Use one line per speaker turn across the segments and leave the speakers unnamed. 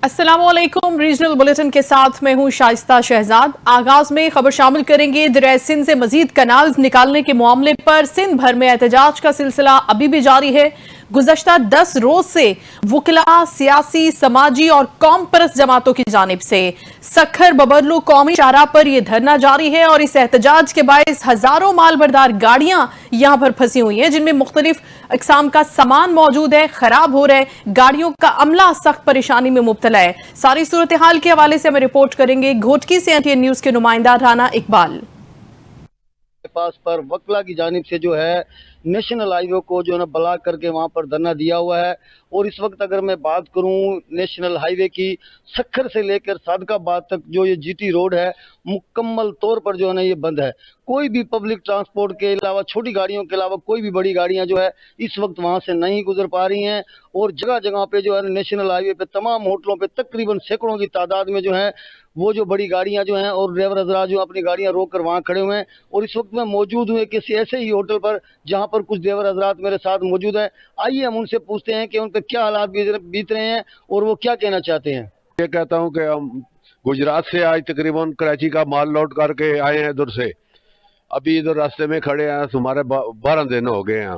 अस्सलाम वालेकुम। Regional bulletin के साथ मैं हूं शाइस्ता शहजाद। आगाज में खबर शामिल करेंगे। दरियाए सिंध से मजीद कनाल निकालने के मामले पर सिंध भर में एहतजाज का सिलसिला अभी भी जारी है। गुज़श्ता 10 रोज से वकला, सियासी, समाजी और कौम परस्त जमातों की जानिब से सखर बबरलू कौमी शाहराह पर यह धरना जारी है और इस एहतजाज के बायस हजारों मालबरदार गाड़ियां यहां पर फंसी हुई हैं, जिनमें मुख्तलिफ अक़साम का सामान मौजूद है, खराब हो रहा है। गाड़ियों का अमला सख्त परेशानी में मुब्तला है। सारी सूरत हाल के हवाले से हमें रिपोर्ट करेंगे घोटकी से एनटीएन न्यूज के नुमाइंदा राना इकबाल।
पास पर वकला की जानिब से जो है नेशनल हाईवे को जो है ना ब्लॉक करके वहाँ पर धरना दिया हुआ है। और इस वक्त अगर मैं बात करूँ नेशनल हाईवे की, सखर से लेकर सादकाबाद तक जो ये जीटी रोड है मुकम्मल तौर पर जो है ना ये बंद है। कोई भी पब्लिक ट्रांसपोर्ट के अलावा, छोटी गाड़ियों के अलावा कोई भी बड़ी गाड़ियां जो है इस वक्त वहां से नहीं गुजर पा रही हैं। और जगह जगह पे जो है नेशनल हाईवे पे तमाम होटलों पे तकरीबन सैकड़ों की तादाद में जो है वो जो बड़ी गाड़ियां जो हैं और ड्राइवर हज़रात जो अपनी गाड़ियां रोक कर वहाँ खड़े हुए हैं। और इस वक्त मैं मौजूद हूँ किसी ऐसे ही होटल पर जहाँ पर कुछ ड्राइवर हज़रात मेरे साथ मौजूद हैं। आइए हम उनसे पूछते हैं कि उन पर क्या हालात बीत रहे हैं और वो क्या कहना चाहते हैं।
ये कहता हूँ कि हम गुजरात से आज तकरीबन कराची का माल लोड करके आए हैं इधर से। अभी इधर रास्ते में खड़े हैं, हमारे 12 दिन हो गए हैं।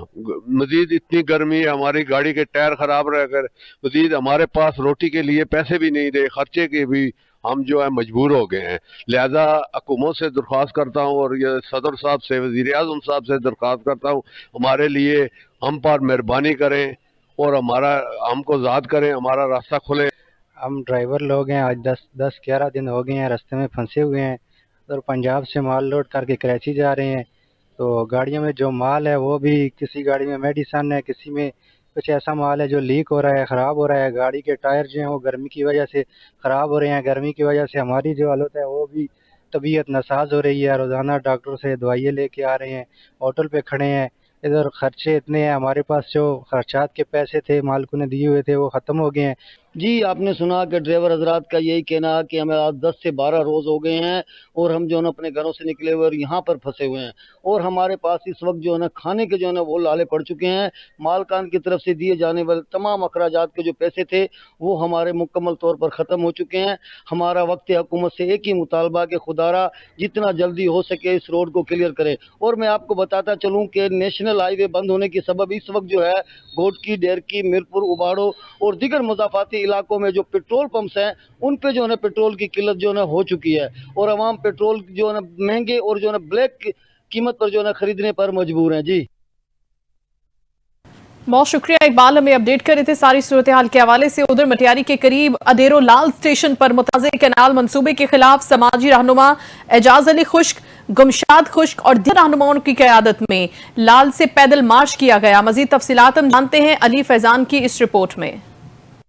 मजीद इतनी गर्मी है, हमारी गाड़ी के टायर खराब रह कर मजीद हमारे पास रोटी के लिए पैसे भी नहीं रहे, खर्चे के भी हम जो है मजबूर हो गए हैं। लिहाजा हुकूमत से दरख्वास्त करता हूँ और ये सदर साहब से, वज़ीर आज़म साहब से दरख्वास्त करता हूँ, हमारे लिए हम पर मेहरबानी करें और हमको आज़ाद करें, हमारा रास्ता खुले।
हम ड्राइवर लोग हैं, आज 10-11 दिन हो गए हैं रास्ते में फंसे हुए हैं और पंजाब से माल लोड करके कराची जा रहे हैं। तो गाड़ियों में जो माल है वो भी, किसी गाड़ी में मेडिसन है, किसी में कुछ ऐसा माल है जो लीक हो रहा है, ख़राब हो रहा है। गाड़ी के टायर जो हैं वो गर्मी की वजह से ख़राब हो रहे हैं। गर्मी की वजह से हमारी जो हालत है वो भी तबीयत नासाज हो रही है। रोज़ाना डॉक्टर से दवाइयाँ लेके आ रहे हैं, होटल पे खड़े हैं। इधर खर्चे इतने हैं, हमारे पास जो खर्चात के पैसे थे मालिकों ने दिए हुए थे वो ख़त्म हो गए हैं।
जी, आपने सुना कि ड्राइवर हजरात का यही कहना है कि हमें आज 10 से 12 रोज़ हो गए हैं और हम जो है ना अपने घरों से निकले हुए और यहाँ पर फंसे हुए हैं। और हमारे पास इस वक्त जो है ना खाने के जो है ना वो लाले पड़ चुके हैं। मालकान की तरफ से दिए जाने वाले तमाम अखराजात के जो पैसे थे वो हमारे मुकम्मल तौर पर ख़त्म हो चुके हैं। हमारा वक्त हुकूमत से एक ही मुतालबा कि खुदारा जितना जल्दी हो सके इस रोड को क्लियर करें। और मैं आपको बताता चलूँ कि नेशनल हाईवे बंद होने की सबब इस वक्त जो है घोटकी, डेरकी, मीरपुर, उबाड़ो और दीगर मुज़ाफ़ाती इलाकों में जो पेट्रोल पंप्स हैं उन पे जो है ना पेट्रोल की किल्लत जो है ना हो चुकी है और अवाम पेट्रोल जो है ना महंगे और जो है ना ब्लैक कीमत पर जो है ना खरीदने पर मजबूर हैं। जी,
बहुत शुक्रिया इकबाल, हमें अपडेट कर रहे थे सारी सूरत हाल के हवाले से। उधर मटियारी के करीब अदेरो लाल स्टेशन पर मुताज़े कैनाल मंसूबे के खिलाफ समाजी रहनुमा एजाज अली खुश्क, गुमशाद खुश्क और दीगर रहनुमाओं की क़यादत में लाल से पैदल मार्च किया गया। मजीद तफसीलात हम जानते हैं अली फैजान की इस रिपोर्ट में।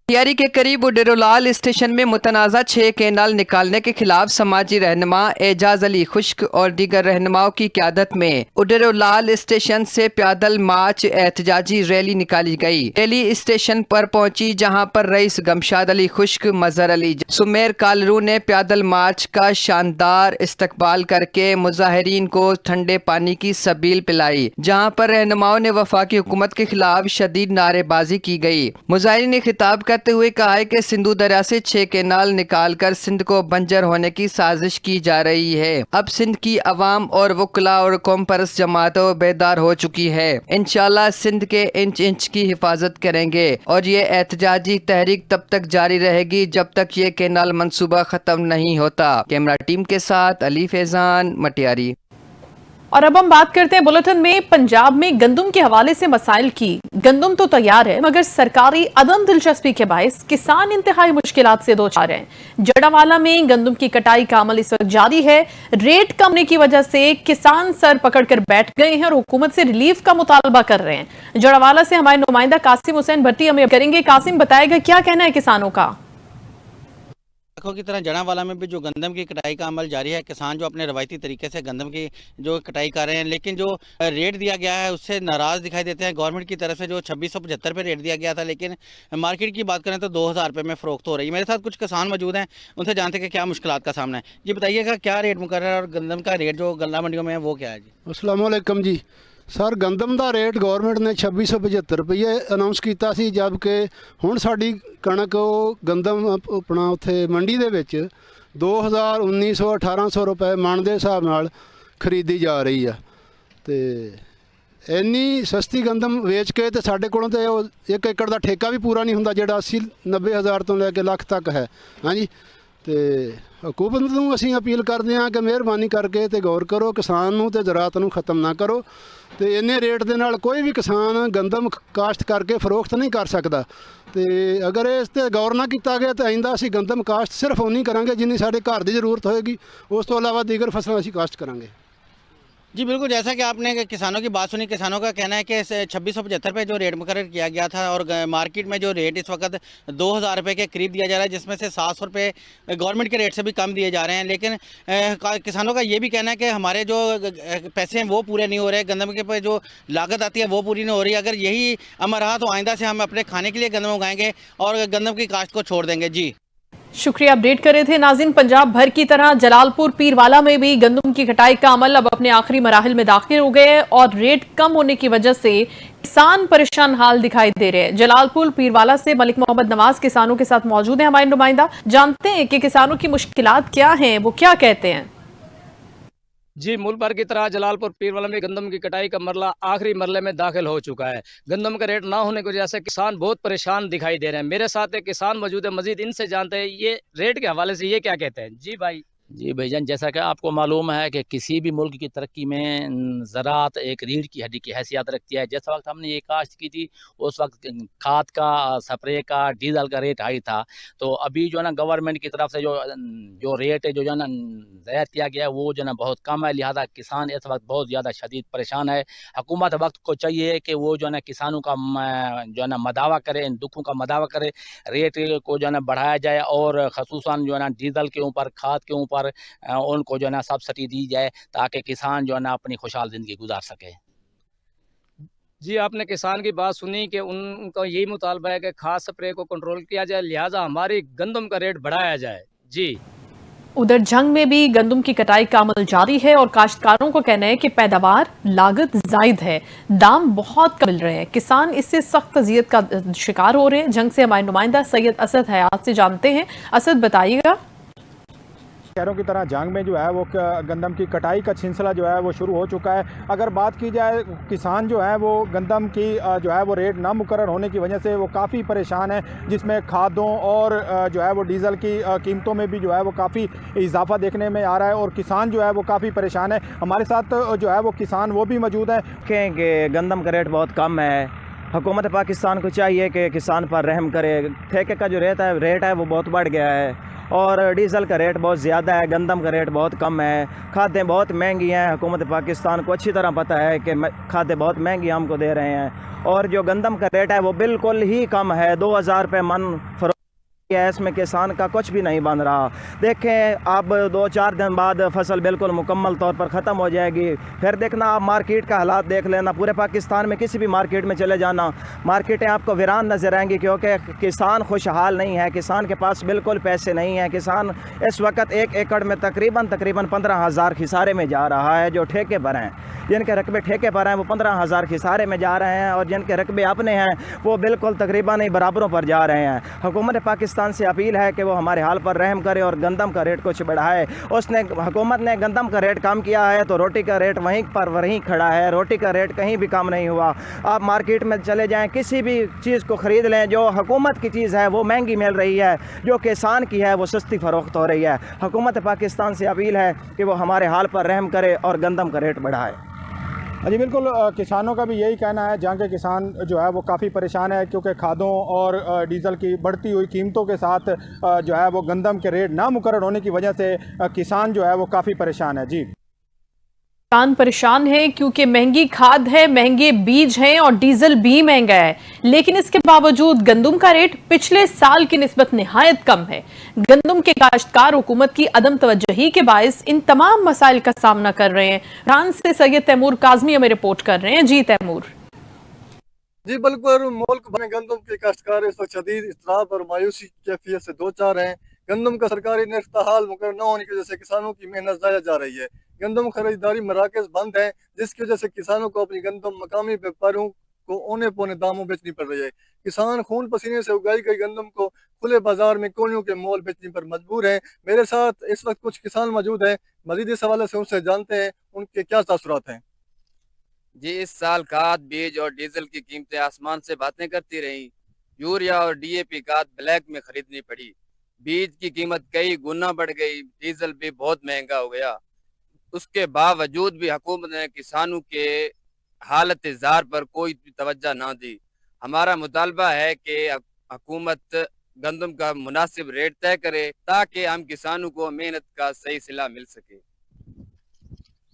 मटियारी के करीब उडेरोलाल स्टेशन में मुतनाज़ा 6 कैनाल निकालने के खिलाफ समाजी रहनुमा एजाज अली खुश्क और दीगर रहनुमाओं की क़यादत में उडेरोलाल स्टेशन से पैदल मार्च एहतजाजी रैली निकाली गई। रैली स्टेशन पर पहुंची जहां पर रईस गमशाद अली खुश्क, मजहर अली, सुमेर कालरू ने पैदल मार्च का शानदार इस्तकबाल करके मुजाहिरीन को ठंडे पानी की सबील पिलाई, जहां पर रहनुमाओं ने वफाकी हुकूमत के खिलाफ शदीद नारेबाजी की गई। मुजाहिरीन ने खिताब करते हुए कहा है कि सिंधु दरिया से 6 कैनाल निकाल कर सिंध को बंजर होने की साजिश की जा रही है। अब सिंध की अवाम और वकला और कौम परस्त जमातों बेदार हो चुकी है। इंशाल्लाह सिंध के इंच इंच की हिफाजत करेंगे और ये एहतजाजी तहरीक तब तक जारी रहेगी जब तक ये कैनाल मंसूबा खत्म नहीं होता। कैमरा टीम के साथ अली फैजान, मटियारी।
और अब हम बात करते हैं बुलेटिन में पंजाब में गंदम के हवाले से मसाइल की। गंदम तो तैयार है मगर सरकारी अदम दिलचस्पी के बायस किसान इंतहाई मुश्किलात से दो चार हैं। जड़ावाला में गंदम की कटाई का अमल इस वक्त जारी है। रेट कम होने की वजह से किसान सर पकड़कर बैठ गए हैं और हुकूमत से रिलीफ का मुतालबा कर रहे हैं। जड़ावाला से हमारे नुमाइंदा कासिम हुसैन भट्टी हमें करेंगे। कासिम, बताएगा क्या कहना है किसानों का?
की तरह जड़ावाला में भी जो गंदम की कटाई का अमल जारी है। किसान जो अपने रवायती तरीके से गंदम की जो कटाई कर रहे हैं, लेकिन जो रेट दिया गया है उससे नाराज़ दिखाई देते हैं। गवर्नमेंट की तरफ से जो 2675 पे रेट दिया गया था, लेकिन मार्केट की बात करें तो 2000 रुपये में फ़रोख्त हो रही है। मेरे साथ कुछ किसान मौजूद हैं, उनसे जानते हैं कि क्या मुश्किलात का सामना है। जी बताइएगा, क्या रेट मुकर्रर और गंदम का रेट जो गल्ला मंडियों में है वो क्या है? जी
अस्सलाम वालेकुम जी, ਸਰ ਗੰਦਮ ਦਾ ਰੇਟ ਗਵਰਨਮੈਂਟ ਨੇ 2675 ਰੁਪਏ ਅਨਾਉਂਸ ਕੀਤਾ ਸੀ, ਜਦਕਿ ਹੁਣ ਸਾਡੀ ਕਣਕ ਉਹ ਗੰਦਮ ਆਪਣਾ ਉੱਥੇ ਮੰਡੀ ਦੇ ਵਿੱਚ 2000 1900 1800 ਰੁਪਏ ਮਣ ਦੇ ਹਿਸਾਬ ਨਾਲ ਖਰੀਦੀ ਜਾ ਰਹੀ ਆ। ਤੇ ਇੰਨੀ ਸਸਤੀ ਗੰਦਮ ਵੇਚ ਕੇ ਤੇ ਸਾਡੇ ਕੋਲੋਂ ਤੇ ਉਹ 1 ਏਕੜ ਦਾ ਠੇਕਾ ਵੀ ਪੂਰਾ ਨਹੀਂ ਹੁੰਦਾ ਜਿਹੜਾ 80 90 ਹਜ਼ਾਰ ਤੋਂ ਲੈ ਕੇ ਲੱਖ ਤੱਕ ਹੈ। ਹਾਂਜੀ, ਤੇ ਹਕੂਮਤ ਨੂੰ ਅਸੀਂ ਅਪੀਲ ਕਰਦੇ ਹਾਂ ਕਿ ਮਿਹਰਬਾਨੀ ਕਰਕੇ ਤੇ ਗੌਰ ਕਰੋ, ਕਿਸਾਨ ਨੂੰ ਤੇ ਜ਼ਰਾਅਤ ਨੂੰ ਖਤਮ ਨਾ ਕਰੋ। ਤੇ ਇੰਨੇ ਰੇਟ ਦੇ ਨਾਲ ਕੋਈ ਵੀ ਕਿਸਾਨ ਗੰਦਮ ਕਾਸ਼ਤ ਕਰਕੇ ਫਰੋਖਤ ਨਹੀਂ ਕਰ ਸਕਦਾ। ਤੇ ਅਗਰ ਇਸ ਤੇ ਗੌਰ ਨਾ ਕੀਤਾ ਗਿਆ ਤਾਂ ਆਇੰਦਾ ਅਸੀਂ ਗੰਦਮ ਕਾਸ਼ਤ ਸਿਰਫ ਉਨੀ ਕਰਾਂਗੇ ਜਿੰਨੀ ਸਾਡੇ ਘਰ ਦੀ ਜ਼ਰੂਰਤ ਹੋਏਗੀ, ਉਸ ਤੋਂ ਇਲਾਵਾ ਦੀਗਰ ਫਸਲਾਂ ਅਸੀਂ ਕਾਸ਼ਤ ਕਰਾਂਗੇ।
जी बिल्कुल, जैसा कि आपने किसानों की बात सुनी, किसानों का कहना है कि 2675 पे जो रेट मुकर्रर किया गया था और मार्केट में जो रेट इस वक्त 2000 रुपये के करीब दिया जा रहा है, जिसमें से 700 रुपये गवर्नमेंट के रेट से भी कम दिए जा रहे हैं। लेकिन किसानों का ये भी कहना है कि हमारे जो पैसे हैं वो पूरे नहीं हो रहे, गंदम के पे जो लागत आती है वो पूरी नहीं हो रही। अगर यही अमर रहा तो आइंदा से हम अपने खाने के लिए गंदम उगाएंगे और गंदम की काश्त को छोड़ देंगे। जी
शुक्रिया, अपडेट कर रहे थे नाज़रीन। पंजाब भर की तरह जलालपुर पीरवाला में भी गंदम की कटाई का अमल अब अपने आखिरी मराहिल में दाखिल हो गए हैं और रेट कम होने की वजह से किसान परेशान हाल दिखाई दे रहे हैं। जलालपुर पीरवाला से मलिक मोहम्मद नवाज किसानों के साथ मौजूद हैं हमारे नुमाइंदा। जानते हैं कि किसानों की मुश्किलात क्या हैं, वो क्या कहते हैं।
जी, मुल्क भर की तरह जलालपुर पीरवाला में गंदम की कटाई का मरला आखिरी मरले में दाखिल हो चुका है। गंदम का रेट ना होने की वजह से किसान बहुत परेशान दिखाई दे रहे हैं। मेरे साथ एक किसान मौजूद है, मजीद इनसे जानते हैं ये रेट के हवाले से ये क्या कहते हैं। जी भाई।
जी भाईजान, जैसा कि आपको मालूम है कि किसी भी मुल्क की तरक्की में ज़राअत एक रीढ़ की हड्डी की हैसियत रखती है। जिस वक्त हमने ये काश्त की थी उस वक्त खाद का, स्प्रे का, डीजल का रेट हाई था। तो अभी जो है ना गवर्नमेंट की तरफ से जो रेट है जो है ना ज़ाहिर किया गया है वो जो है ना बहुत कम है, लिहाजा किसान इस वक्त बहुत ज़्यादा शदीद परेशान है। हुकूमत वक्त को चाहिए कि वो जो है ना किसानों का जो है ना मदावा करे, इन दुखों का मदावा करे, रेट को जो है ना बढ़ाया जाए और ख़ुसूसन जो है ना डीजल के ऊपर, खाद के ऊपर उनको जो है ना सब्सिडी दी जाए ताकि किसान जो है ना अपनी खुशहाल ज़िंदगी गुजार सके।
जी, आपने किसान की बात सुनी कि उनका यही मुतालबा है कि खाद स्प्रे को कंट्रोल किया जाए, लिहाजा हमारी गंदम का रेट बढ़ाया जाए। जी,
उधर जंग में भी गंदम की कटाई का अमल जारी है और काश्तकारों को कहना है कि पैदावार लागत जायद है, दाम बहुत कम मिल रहे हैं, किसान इससे सख्त अजियत का शिकार हो रहे हैं। जंग से हमारे नुमाइंदा सैयद असद हयात से जानते हैं। असद, बताइएगा।
शहरों की तरह जंग में जो है वो गंदम की कटाई का सिलसिला जो है वो शुरू हो चुका है। अगर बात की जाए, किसान जो है वो गंदम की जो है वो रेट ना मुकर्रर होने की वजह से वो काफ़ी परेशान है, जिसमें खादों और जो है वो डीज़ल की कीमतों में भी जो है वो काफ़ी इजाफा देखने में आ रहा है और किसान जो है वो काफ़ी परेशान है। हमारे साथ जो है वो किसान वो भी मौजूद है
कि गंदम का रेट बहुत कम है। हुकूमत पाकिस्तान को चाहिए कि किसान पर रहम करे। ठेके का जो रेट है वो बहुत बढ़ गया है और डीज़ल का रेट बहुत ज़्यादा है, गंदम का रेट बहुत कम है, खादें बहुत महंगी हैं। हुकूमत पाकिस्तान को अच्छी तरह पता है कि खादें बहुत महंगी हमको दे रहे हैं और जो गंदम का रेट है वो बिल्कुल ही कम है, 2000 रुपये मन फरोख्त है। इसमें किसान का कुछ भी नहीं बन रहा। देखें, अब 2-4 दिन बाद फसल बिल्कुल मुकम्मल तौर पर ख़त्म हो जाएगी, फिर देखना आप मार्केट का हालात देख लेना। पूरे पाकिस्तान में किसी भी मार्केट में चले जाना, मार्केटें आपको वीरान नज़र आएंगी क्योंकि किसान खुशहाल नहीं है, किसान के पास बिल्कुल पैसे नहीं हैं। किसान इस वक्त 1 एकड़ में तकरीबन 15,000 खिसारे में जा रहा है। जो ठेके पर हैं, जिनके रकबे ठेके पर हैं वो 15,000 खिसारे में जा रहे हैं और जिनके रकबे अपने हैं वो बिल्कुल तकरीबन ही बराबरों पर जा रहे हैं। हुकूमत पाकिस्तान से अपील है कि वो हमारे हाल पर रहम करे और गंदम का रेट कुछ बढ़ाए। हुकूमत ने गंदम का रेट कम किया है तो रोटी का रेट वहीं खड़ा है, रोटी का रेट कहीं भी कम नहीं हुआ। आप मार्केट में चले जाएं, किसी भी चीज़ को ख़रीद लें, जो हुकूमत की चीज़ है वो महंगी मिल रही है, जो किसान की है वो सस्ती फ़रोख्त हो रही है। हुकूमत पाकिस्तान से अपील है कि वो हमारे हाल पर रहम करे और गंदम का रेट बढ़ाए।
जी बिल्कुल, किसानों का भी यही कहना है। जहाँ के किसान जो है वो काफ़ी परेशान है क्योंकि खादों और डीज़ल की बढ़ती हुई कीमतों के साथ जो है वो गंदम के रेट ना मुकर्रर होने की वजह से किसान जो है वो काफ़ी परेशान है। जी,
किसान परेशान है क्योंकि महंगी खाद है, महंगे बीज हैं और डीजल भी महंगा है, लेकिन इसके बावजूद गंदम का रेट पिछले साल की निस्बत निहायत कम है। गंदम के काश्तकार हुकूमत की अदम तवज्जुही के बायस इन तमाम मसाइल का सामना कर रहे हैं। फ्रांस से सैयद तैमूर काज़मी हमें रिपोर्ट कर रहे हैं। जी तैमूर।
जी बिल्कुल, मुल्क भर में गंदम के काश्तकार इस वक्त शदीद इज़्तिराब और मायूसी की कैफियत से दो चार हैं। गंदम का सरकारी निर्ताहाल मुकर्रर न होने की वजह से किसानों की मेहनत ज़ाया जा रही है। गंदम खरीदारी मराकज़ बंद हैं, जिसकी वजह से किसानों को अपनी गंदम मकामी व्यापारियों को औने पौने दामों बेचनी पड़ रही है। किसान खून पसीने से उगाई गई गंदम को खुले बाजार में कोलियों के मोल बेचने पर मजबूर हैं। मेरे साथ इस वक्त कुछ किसान मौजूद हैं, मजीद इस हवाले से उनसे जानते हैं उनके क्या तासुरात हैं।
जी, इस साल खाद, बीज और डीजल की कीमतें आसमान से बातें करती रहीं। यूरिया और डीएपी खाद ब्लैक में खरीदनी पड़ी, बीज की कीमत कई गुना बढ़ गई, डीजल भी बहुत महंगा हो गया। उसके बावजूद भी हुकूमत ने किसानों के हालत ज़ार पर कोई तवज्जो ना दी। हमारा मुतालबा है कि हुकूमत गंदम का मुनासिब रेट तय करे ताकि हम किसानों को मेहनत का सही सिला मिल सके।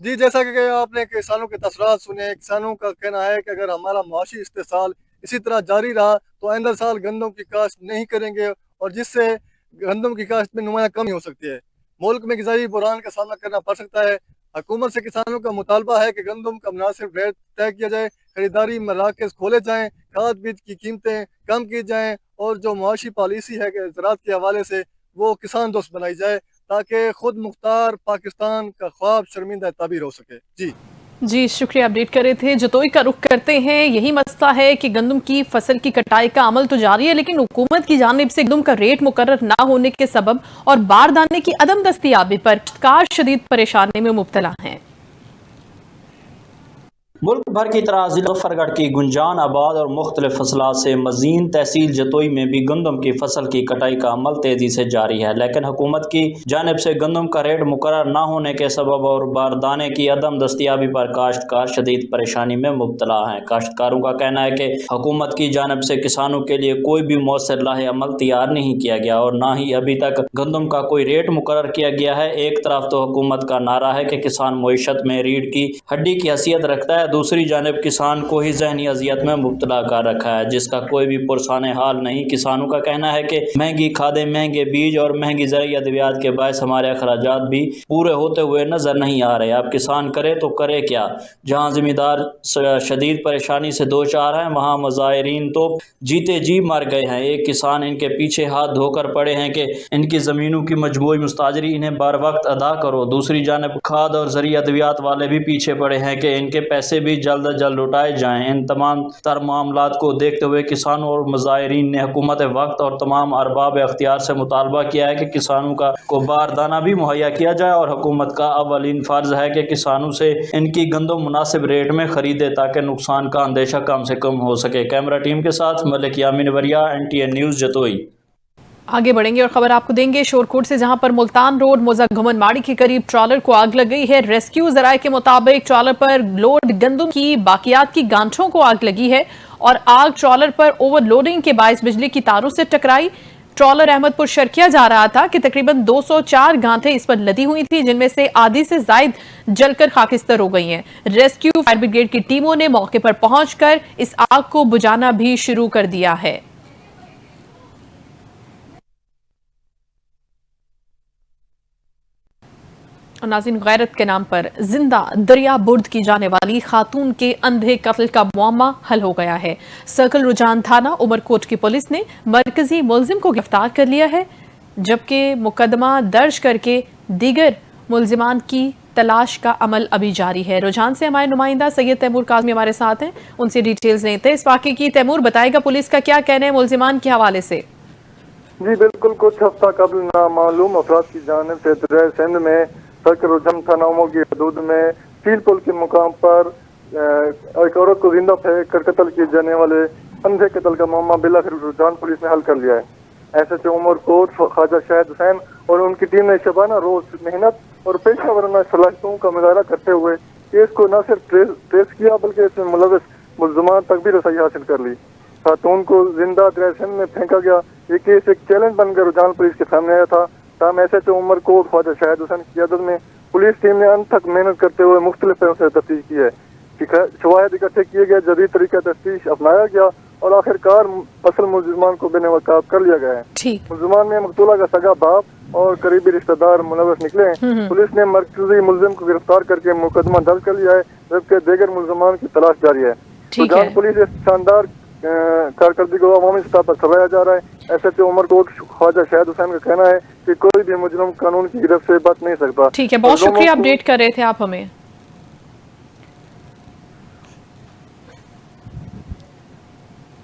जी, जैसा कि आपने किसानों के तसरात सुने, किसानों का कहना है कि अगर हमारा मुआशी इस्तेसाल इसी तरह जारी रहा तो आइंदा साल गंदम की काश्त नहीं करेंगे और जिससे गंदम की काश्त में नुमाया कमी हो सकती है। मुल्क में ग़िज़ाई बुहरान का सामना करना पड़ सकता है। हुकूमत से किसानों का मुतालबा है कि गंदम का मुनासिब रेट तय किया जाए, खरीदारी मराकज़ खोले जाएँ, खाद बीज की कीमतें कम की जाएँ और जो मुआशी पॉलिसी है कि ज़राअत के हवाले से वो किसान दोस्त बनाई जाए ताकि खुद मुख्तार पाकिस्तान का ख्वाब शर्मिंदा ताबीर हो सके।
जी शुक्रिया, अपडेट कर रहे थे। जतोई का रुख करते हैं। यही मसला है कि गंदम की फसल की कटाई का अमल तो जारी है, लेकिन हुकूमत की जानिब से गंदम का रेट मुकर्रर ना होने के सबब और बारदाने की अदम दस्तियाबी पर काश्तकार शदीद परेशानी में मुब्तला हैं।
मुल्क भर की तरह जिला मुजफ्फरगढ़ की गुंजान आबाद और मुख्तलिफ फसलात से मजीन तहसील जतोई में भी गंदम की फसल की कटाई का अमल तेजी से जारी है, लेकिन हुकूमत की जानिब से गंदम का रेट मुकर्रर न होने के सबब और बारदाने की अदम दस्तियाबी पर काश्तकार शदीद परेशानी में मुब्तला हैं। काश्तकारों का कहना है कि हुकूमत की जानिब से किसानों के लिए कोई भी मौसर लाहे अमल तैयार नहीं किया गया और न ही अभी तक गंदम का कोई रेट मुकर्रर किया गया है। एक तरफ तो हुकूमत का नारा है कि किसान मईशत में रीढ़ की हड्डी की हैसियत रखता है, दूसरी जानिब किसान को ही ज़हनी अजियत में मुब्तला कर रखा है, जिसका कोई भी पुरसाने हाल नहीं। किसानों का कहना है कि महंगी खादें, महंगे बीज और महंगी ज़रूरी अद्वियात के बायस हमारे अखराजात भी पूरे होते हुए नजर नहीं आ रहे। अब किसान करे तो करे क्या? जहाँ जिम्मेदार शदीद परेशानी से दो चार हैं, वहाँ मुजाहिरीन तो जीते जी मर गए हैं। एक किसान इनके पीछे हाथ धोकर पड़े हैं कि इनकी ज़मीनों की मजबूरी मुस्ताजरी इन्हें बर वक्त अदा करो। दूसरी जानिब खाद और ज़रूरी अद्वियात वाले भी पीछे पड़े हैं कि इनके पैसे भी जल्द लौटाए जाएं। इन तमाम तर मामलात को देखते हुए किसानों और मुजाहिरीन ने हुकूमत वक्त और तमाम अरबाब अख्तियार से मुतालबा किया है कि किसानों को बारदाना भी मुहैया किया जाए और हुकूमत का अवलीन फर्ज है कि किसानों से इनकी गंदम मुनासिब रेट में खरीदे ताकि नुकसान का अंदेशा कम से कम हो सके। कैमरा टीम के साथ मलिक यामीन वरिया, NTN न्यूज़ जतोई।
आगे बढ़ेंगे और खबर आपको देंगे शोरकोट से, जहां पर मुल्तान रोड मोजा घुमन माड़ी के करीब ट्रॉलर को आग लग गई है। रेस्क्यू जराये के मुताबिक ट्रॉलर पर लोड गंदम की बाकियात की गांठों को आग लगी है और आग ट्रॉलर पर ओवरलोडिंग के बायस बिजली की तारों से टकराई। ट्रॉलर अहमदपुर शर्किया जा रहा था कि तकरीबन 204 गांठें इस पर लदी हुई थी, जिनमें से आधी से जायद जलकर खाकिस्तर हो गई हैं। रेस्क्यू फायर ब्रिगेड की टीमों ने मौके पर पहुंचकर इस आग को बुझाना भी शुरू कर दिया है। नाज़रीन, गैरत के नाम पर जिंदा दरिया बुर्द की जाने वाली खातून के अंधे कत्ल का मुअम्मा हल हो गया है। सर्कल रुझान थाना उमरकोट की पुलिस ने मरकजी मुलजिम को गिरफ्तार कर लिया है, जबकि मुकदमा दर्ज करके दीगर मुलजिमान की तलाश का अमल अभी जारी है। रुझान से हमारे नुमाइंदा सैयद तैमूर काज़मी हमारे साथ हैं, उनसे डिटेल्स लेते हैं इस वाक़े की। तैमूर, बताएगा पुलिस का क्या कहना है मुलजिमान के हवाले से?
जी बिल्कुल, कुछ हफ्ता कबल नामालूम अफराद की जानिब से दरिया सिंध में सर्कल रुझान थानाओं की हदूद में स्टील पुल के मुकाम पर एक औरत को जिंदा फेंक कर कत्ल किए जाने वाले अंधे कत्ल का मामला बिलाखिर रुझान पुलिस ने हल कर लिया है। SHO उमरकोट ख्वाजा शाहिद हुसैन और उनकी टीम ने शबाना रोज मेहनत और पेशा वराना सलाहियतों का मुजाहरा करते हुए केस को न सिर्फ ट्रेस किया बल्कि इसमें मुलविस मुल्ज़िमान तक भी रसाई हासिल कर ली। खातून को जिंदा दरिया सिंध में फेंका गया। ये केस एक चैलेंज बनकर रुझान पुलिस के सामने आया था। ताम SHO उमरकोट ख्वाजा शाहिद हुसैन की क़ियादत में पुलिस टीम ने अंत तक मेहनत करते हुए मुख्तलिफ तरह से तफ्तीश की है। शवाहिद इकट्ठे किए गए, जदीद तरीका तफ्तीश अपनाया गया और आखिरकार असल मुलजिमान को बेनकाब कर लिया गया है। मुलजिमान में मकतूला का सगा बाप और करीबी रिश्तेदार मुलविस निकले हैं। पुलिस ने मरकजी मुलजिम को गिरफ्तार करके मुकदमा दर्ज कर लिया है, जबकि दीगर मुलजिमान की तलाश जारी है। रुझान पुलिस इस शानदार कारकर्दगी को अवामी सतह पर सराहा जा रहा है। SHO उमरकोट ख्वाजा शाहिद हुसैन का कहना है कि कोई भी मुजरिम कानून की गिरफ्त से बच नहीं सकता।
ठीक है, बहुत शुक्रिया, अपडेट कर रहे थे आप हमें।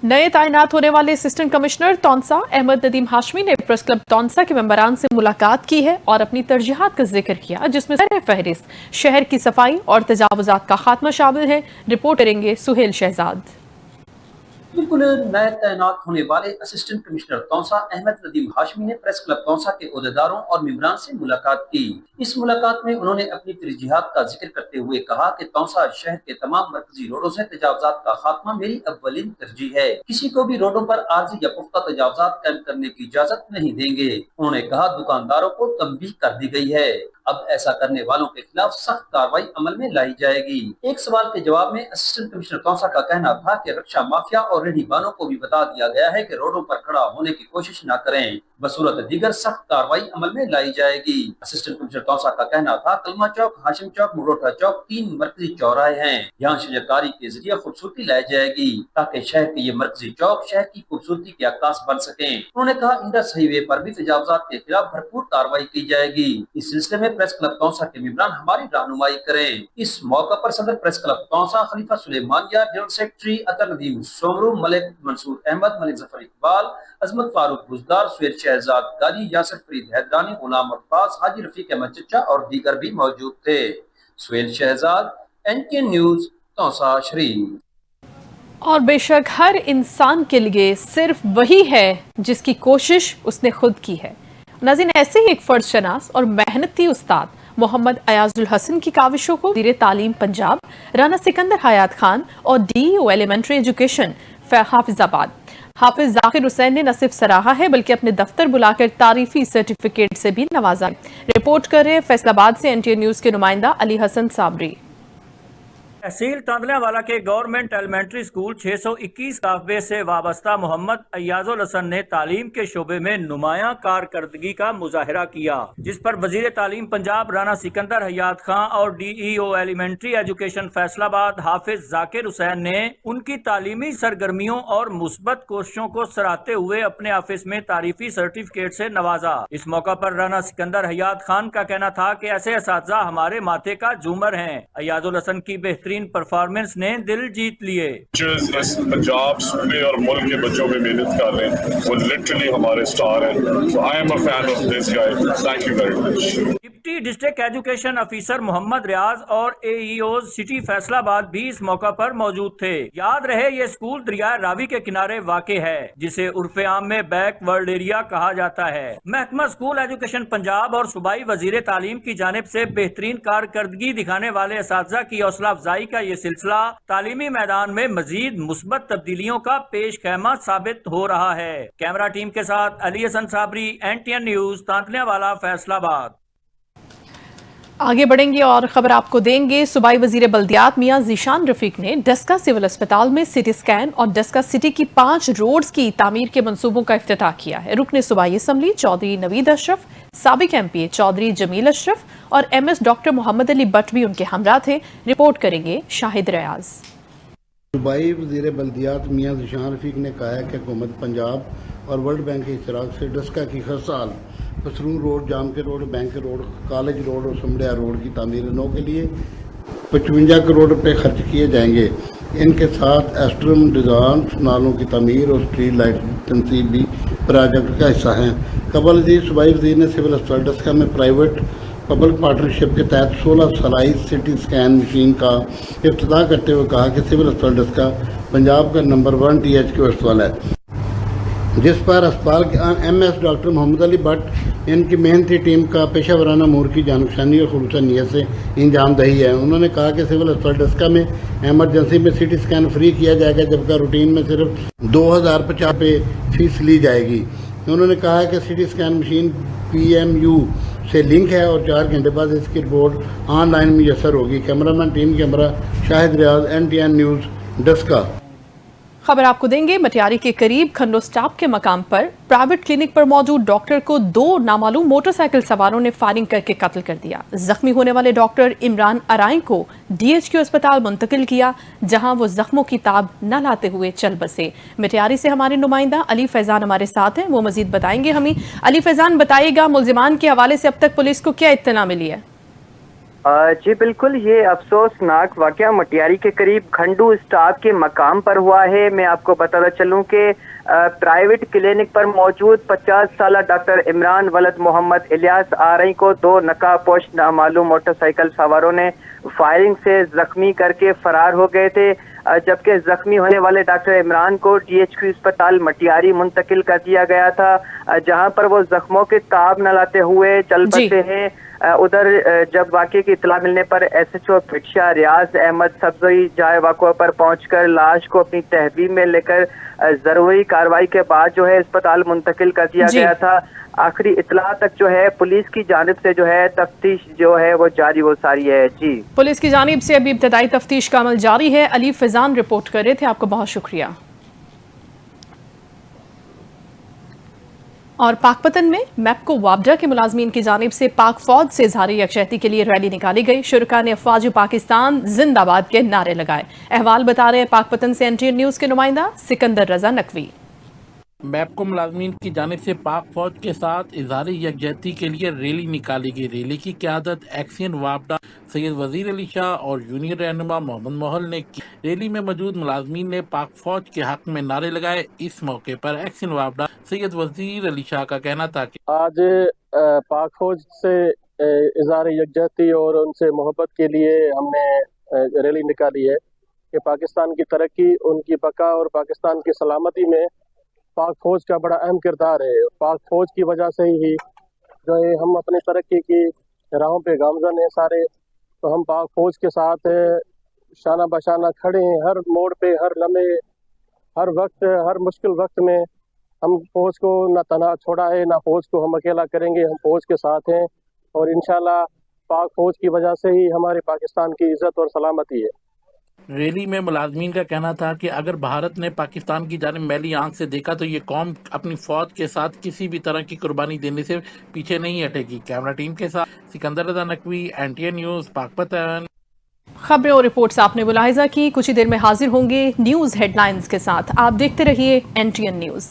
नए तैनात होने वाले असिस्टेंट कमिश्नर तौंसा अहमद नदीम हाशमी ने प्रेस क्लब तौंसा के मेंबरान से मुलाकात की है और अपनी तरजीहात का जिक्र किया, जिसमें सर फहरिस्त शहर की सफाई और तजावुजात का खात्मा शामिल है। रिपोर्ट करेंगे सुहेल शहजाद।
बिल्कुल नए तैनात होने वाले असिस्टेंट कमिश्नर तौंसा अहमद नदीम हाशमी ने प्रेस क्लब तौंसा के ओहदेदारों और मेंबरान से मुलाकात की। इस मुलाकात में उन्होंने अपनी तरजीहात का जिक्र करते हुए कहा कि तौंसा शहर के तमाम मरकजी रोडों से तजावुजात का खात्मा मेरी अव्वलीन तरजीह है। किसी को भी रोडों पर आर्जी या पुख्ता तजावुजात कायम करने की इजाजत नहीं देंगे। उन्होंने कहा दुकानदारों को तंबीह कर दी गई है, अब ऐसा करने वालों के खिलाफ सख्त कार्रवाई अमल में लाई जाएगी। एक सवाल के जवाब में असिस्टेंट कमिश्नर तौंसा का कहना था कि रक्षा माफिया और रेहड़ी बानों को भी बता दिया गया है कि रोडों पर खड़ा होने की कोशिश न करें, बसूरत दीगर सख्त कार्रवाई अमल में लाई जाएगी। असिस्टेंट कमिश्नर तौंसा का कहना था कलमा चौक, हाशिम चौक, मुरोठा चौक 3 मरकजी चौराहे हैं, यहाँ शजरकारी के जरिए खूबसूरती लाई जाएगी ताकि शहर के ये मरकजी चौक शहर की खूबसूरती के अक्कास बन सके। उन्होंने कहा इंडस हाईवे पर भी तजावुजात के खिलाफ भरपूर कार्रवाई की जाएगी। इस सिलसिले में प्रेस क्लब तौंसा के मेंबरान हमारी रहनुमाई करें। इस मौका पर सदर प्रेस क्लब तौंसा खलीफा सुलेमानिया, जनरल सेक्रेटरी अतर नदीम सोमरू, मलिक मंसूर अहमद, मलिक जफर इकबाल, अजमत फारूक बुजदार, सुहेल शहजाद गाजी, यासिर फरीद हैदरानी, गुलाम अब्बास, हाजी रफीक अहमद चचा और दीगर भी मौजूद थे। सुहेल शहजाद, NTN न्यूज, तौंसा शरीफ।
और बेशक हर इंसान के लिए सिर्फ वही है जिसकी कोशिश उसने खुद की है। नाज़रीन, ऐसे ही एक फर्ज शनास और मेहनती उस्ताद मोहम्मद अयाजुल हसन की काविशों को वज़ीर तालीम पंजाब राना सिकंदर हयात खान और DEO एलिमेंट्री एजुकेशन हाफिजाबाद हाफिज जाकिर हुसैन ने न सिर्फ सराहा है बल्कि अपने दफ्तर बुलाकर तारीफी सर्टिफिकेट से भी नवाजा। रिपोर्ट कर रहे हैं फैसलाबाद से NTN न्यूज के नुमाइंदा अली हसन साबरी।
तहसील तांदलियावाला के गवर्नमेंट एलिमेंट्री स्कूल 621 काफे से वाबस्ता मोहम्मद अयाजुल हसन ने तालीम के शोबे में नुमायां कारकर्दगी का मुजाहरा किया, जिस पर वजीर तालीम पंजाब राना सिकंदर हयात खान और DEO एलिमेंट्री एजुकेशन फैसलाबाद हाफिज जाकिर हुसैन ने उनकी तालीमी सरगर्मियों और मुस्बत कोशिशों को सराहते हुए अपने ऑफिस में तारीफी सर्टिफिकेट से नवाजा। इस मौका पर राना सिकंदर हयात खान का कहना था कि ऐसे असातिज़ा हमारे माथे का झूमर हैं। अयाजुल हसन की बेहतरीन परफॉर्मेंस ने दिल जीत लिए।
इस पंजाब सूबे और मुल्क के बच्चों पे मेहनत कर रहे हैं, वो लिटरली हमारे स्टार हैं। So I am a fan of this guy. Thank you very much.
Deputy district education officer Mohammad Riaz और AEO सिटी फैसलाबाद भी इस मौका पर मौजूद थे। याद रहे ये स्कूल दरिया रावी के किनारे वाक़े है, जिसे उर्फ़े आम में बैकवर्ड एरिया कहा जाता है। महकमा स्कूल एजुकेशन पंजाब और सूबाई वजीर तालीम की जानिब से बेहतरीन कारकर्दगी दिखाने वाले असातिज़ा की हौसला अफजाई का ये सिलसिला तालीमी मैदान में मजीद मुस्बत तब्दीलियों का पेश खैमा साबित हो रहा है। कैमरा टीम के साथ अली हसन साबरी, NTN न्यूज, तांतलियावाला, फैसलाबाद।
आगे बढ़ेंगे और खबर आपको देंगे। सूबाई वजीर बल्दियात मियां ज़ीशान रफीक ने डस्का सिविल अस्पताल में सिटी स्कैन और डस्का सिटी की 5 रोड्स की तामीर के मंसूबों का इफ्तिताह किया है। रुकने सूबाई असम्बली चौधरी नवीद अशरफ, साबिक MP चौधरी जमील अशरफ और MS डॉक्टर मोहम्मद अली बट भी उनके हमरा थे। रिपोर्ट करेंगे शाहिद रियाज।
सूबाई वजीर बल्दियात मियां ज़ीशान रफीक ने कहा है कि हुकूमत पंजाब और वर्ल्ड बैंक के इश्तराक से डस्का की हर साल पसरून रोड, जाम के road, bank road, college road और समड़िया रोड की तामीर नौ के लिए 55 करोड़ रुपए खर्च किए जाएंगे। इनके साथ एस्ट्रम डिजाइन नालों की तामीर और स्ट्रीट लाइट तनसीब भी प्रोजेक्ट का हिस्सा हैं। कबल अजीज सूबाई वजीर ने सिविल अस्पताल डस्का में प्राइवेट पब्लिक पार्टनरशिप के तहत 16 सलाइस सिटी स्कैन मशीन का इफ्तिताह करते हुए कहा कि सिविल अस्पताल डस्का पंजाब का नंबर 1 THQ अस्पताल है, जिस पर अस्पताल के MS डॉक्टर मोहम्मद अली बट इनकी मेहनती टीम का पेशा वराना मोर की जानबशानी और खुलूस नीयत से इंजाम दही है। उन्होंने कहा कि सिविल अस्पताल डस्का में एमरजेंसी में सिटी स्कैन फ्री किया जाएगा, जबकि रूटीन में सिर्फ 2050 पे फीस ली जाएगी। उन्होंने कहा कि सिटी स्कैन मशीन PMU से लिंक है और 4 घंटे बाद इसकी रिपोर्ट ऑनलाइन मुयसर होगी। कैमरामैन टीम कैमरा शाहिद रियाज, NTN न्यूज़, डस्का।
खबर आपको देंगे। मटियारी के करीब खन्नो स्टॉप के मकाम पर प्राइवेट क्लिनिक पर मौजूद डॉक्टर को 2 नामालूम मोटरसाइकिल सवारों ने फायरिंग करके कत्ल कर दिया। जख्मी होने वाले डॉक्टर इमरान अराई को DHQ अस्पताल मुंतकिल किया, जहां वो जख्मों की ताब न लाते हुए चल बसे। मटियारी से हमारे नुमाइंदा अली फैजान हमारे साथ हैं, वो मजीद बताएंगे हमें। अली फैजान, बताइएगा मुल्जिमान के हवाले से अब तक पुलिस को क्या इत्तला मिली है?
जी बिल्कुल, ये अफसोसनाक वाकया मटियारी के करीब खंडू स्टॉप के मकाम पर हुआ है। मैं आपको बताता चलूं कि प्राइवेट क्लिनिक पर मौजूद 50 साल डॉक्टर इमरान वलद मोहम्मद इलियास आरई को 2 नकाबपोश नामालूम मोटरसाइकिल सवारों ने फायरिंग से जख्मी करके फरार हो गए थे, जबकि जख्मी होने वाले डॉक्टर इमरान को DHQ अस्पताल मटियारी मुंतकिल कर दिया गया था, जहां पर वो जख्मों के ताब न लाते हुए चल बसे हैं। उधर जब वाकये की इतला मिलने पर SHO पिटशा रियाज अहमद सब्ज़ोई जाए वाक़े पर पहुंचकर लाश को अपनी तहवीम में लेकर जरूरी कार्रवाई के बाद जो है अस्पताल मुंतकिल कर दिया गया था। आखिरी इतला तक जो है पुलिस की जानिब से जो है तफ्तीश जो है वो जारी वो सारी है। जी,
पुलिस की जानिब से अभी इब्तदाई तफ्तीश का अमल जारी है। अली फैजान रिपोर्ट कर रहे थे, आपको बहुत शुक्रिया। और पाकपतन में मैपको वापडा के मुलाजमीन की जानिब से पाक फौज से इजहार यकजहती के लिए रैली निकाली गई। शुरका ने अफवाज पाकिस्तान जिंदाबाद के नारे लगाए। अहवाल बता रहे हैं पाकपतन से NTN न्यूज के नुमाइंदा सिकंदर रजा नकवी।
मैपको मुलाजमीन की जानिब से पाक फौज के साथ इजहार यकजहती के लिए रैली निकाली गई। रैली की क़यादत एक्सियन वापडा सैयद वजीर अली शाह और यूनियन रहनुमा मोहम्मद मोहल ने की। रैली में मौजूद मुलाजमीन ने पाक फौज के हक में नारे लगाए। इस मौके पर एक्सियन वापडा सैयद वजीर अली शाह का कहना था कि
आज पाक फौज से इजहार यकजहती और उनसे मोहब्बत के लिए हमने रैली निकाली है कि पाकिस्तान की तरक्की, उनकी बका और पाकिस्तान की सलामती में पाक फौज का बड़ा अहम किरदार है। पाक फौज की वजह से ही जो है हम अपनी तरक्की की राहों पे गामजन हैं सारे। तो हम पाक फौज के साथ शाना बशाना खड़े हैं, हर मोड़ पे, हर लम्हे, हर वक्त, हर मुश्किल वक्त में हम फौज को ना तना छोड़ा है, ना फौज को हम अकेला करेंगे। हम फौज के साथ हैं और इंशाल्लाह पाक फौज की वजह से ही हमारे पाकिस्तान की इज्जत और सलामती है।
रैली में मुलाजमीन का कहना था कि अगर भारत ने पाकिस्तान की जानिब मैली आंख से देखा तो ये कौम अपनी फौज के साथ किसी भी तरह की कुर्बानी देने से पीछे नहीं हटेगी। कैमरा टीम के साथ सिकंदर रजा नकवी, NTN न्यूज, पाकपतन।
खबरें और रिपोर्ट्स आपने मुलाहिजा की। कुछ ही देर में हाजिर होंगे न्यूज हेडलाइंस के साथ। आप देखते रहिए NTN न्यूज।